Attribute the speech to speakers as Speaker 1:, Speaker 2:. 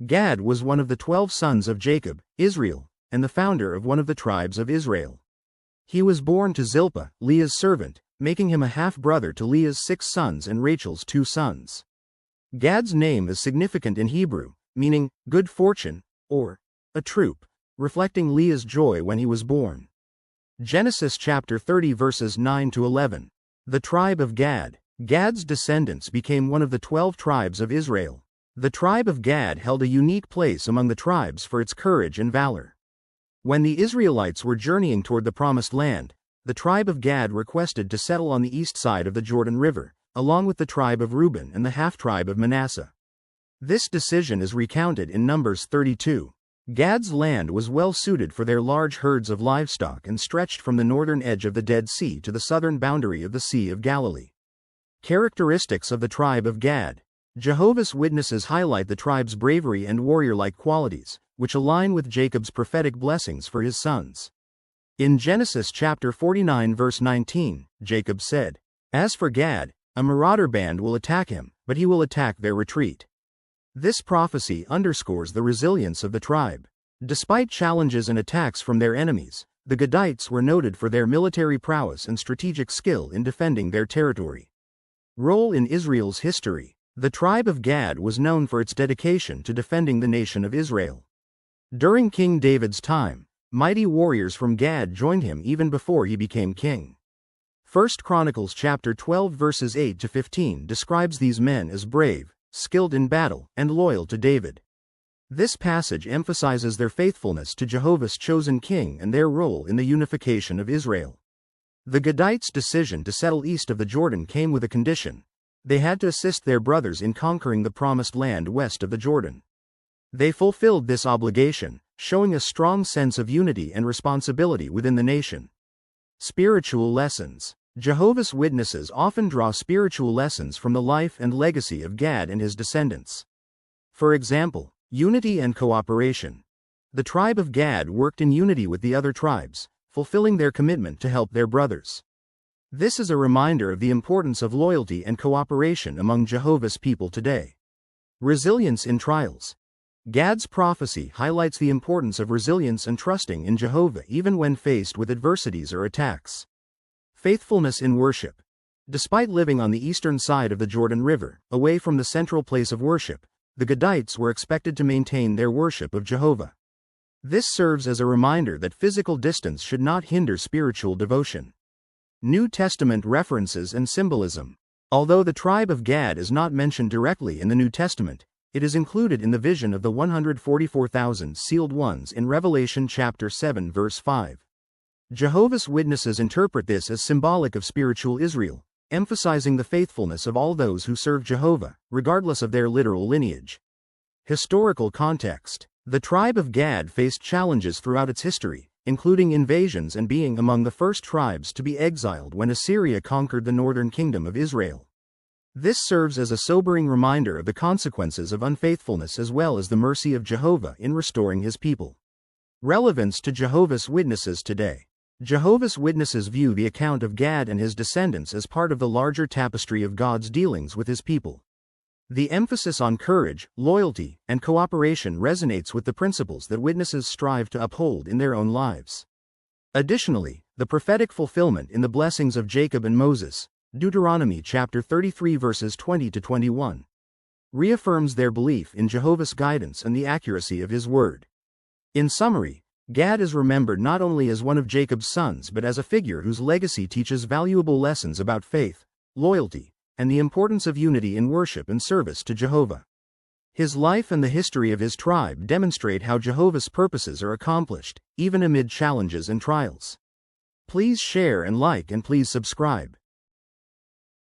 Speaker 1: Gad was one of the 12 sons of Jacob, Israel, and the founder of one of the tribes of Israel. He was born to Zilpah, Leah's servant, making him a half-brother to Leah's 6 sons and Rachel's 2 sons. Gad's name is significant in Hebrew, meaning good fortune, or a troop, reflecting Leah's joy when he was born. Genesis chapter 30 verses 9 to 11. The tribe of Gad. Gad's descendants became one of the 12 tribes of Israel. The tribe of Gad held a unique place among the tribes for its courage and valor. When the Israelites were journeying toward the Promised Land, the tribe of Gad requested to settle on the east side of the Jordan River, along with the tribe of Reuben and the half-tribe of Manasseh. This decision is recounted in Numbers 32. Gad's land was well suited for their large herds of livestock and stretched from the northern edge of the Dead Sea to the southern boundary of the Sea of Galilee. Characteristics of the tribe of Gad. Jehovah's Witnesses highlight the tribe's bravery and warrior-like qualities, which align with Jacob's prophetic blessings for his sons. In Genesis chapter 49 verse 19, Jacob said, "As for Gad, a marauder band will attack him, but he will attack their retreat." This prophecy underscores the resilience of the tribe. Despite challenges and attacks from their enemies, the Gadites were noted for their military prowess and strategic skill in defending their territory. Role in Israel's history. The tribe of Gad was known for its dedication to defending the nation of Israel. During King David's time, mighty warriors from Gad joined him even before he became king. 1 Chronicles chapter 12 verses 8 to 15 describes these men as brave, skilled in battle, and loyal to David. This passage emphasizes their faithfulness to Jehovah's chosen king and their role in the unification of Israel. The Gadites' decision to settle east of the Jordan came with a condition. They had to assist their brothers in conquering the promised land west of the Jordan. They fulfilled this obligation, showing a strong sense of unity and responsibility within the nation. Spiritual lessons. Jehovah's Witnesses often draw spiritual lessons from the life and legacy of Gad and his descendants. For example, unity and cooperation. The tribe of Gad worked in unity with the other tribes, fulfilling their commitment to help their brothers. This is a reminder of the importance of loyalty and cooperation among Jehovah's people today. Resilience in trials. Gad's prophecy highlights the importance of resilience and trusting in Jehovah even when faced with adversities or attacks. Faithfulness in worship. Despite living on the eastern side of the Jordan River, away from the central place of worship, the Gadites were expected to maintain their worship of Jehovah. This serves as a reminder that physical distance should not hinder spiritual devotion. New Testament references and symbolism. Although the tribe of Gad is not mentioned directly in the New Testament, it is included in the vision of the 144,000 sealed ones in Revelation chapter 7 verse 5. Jehovah's Witnesses interpret this as symbolic of spiritual Israel, emphasizing the faithfulness of all those who serve Jehovah, regardless of their literal lineage. Historical context. The tribe of Gad faced challenges throughout its history, including invasions and being among the first tribes to be exiled when Assyria conquered the northern kingdom of Israel. This serves as a sobering reminder of the consequences of unfaithfulness as well as the mercy of Jehovah in restoring his people. Relevance to Jehovah's Witnesses today. Jehovah's Witnesses view the account of Gad and his descendants as part of the larger tapestry of God's dealings with his people. The emphasis on courage, loyalty, and cooperation resonates with the principles that witnesses strive to uphold in their own lives. Additionally, the prophetic fulfillment in the blessings of Jacob and Moses, Deuteronomy chapter 33 verses 20 to 21, reaffirms their belief in Jehovah's guidance and the accuracy of his word. In summary, Gad is remembered not only as one of Jacob's sons but as a figure whose legacy teaches valuable lessons about faith, loyalty, and the importance of unity in worship and service to Jehovah. His life and the history of his tribe demonstrate how Jehovah's purposes are accomplished, even amid challenges and trials. Please share and like and please subscribe.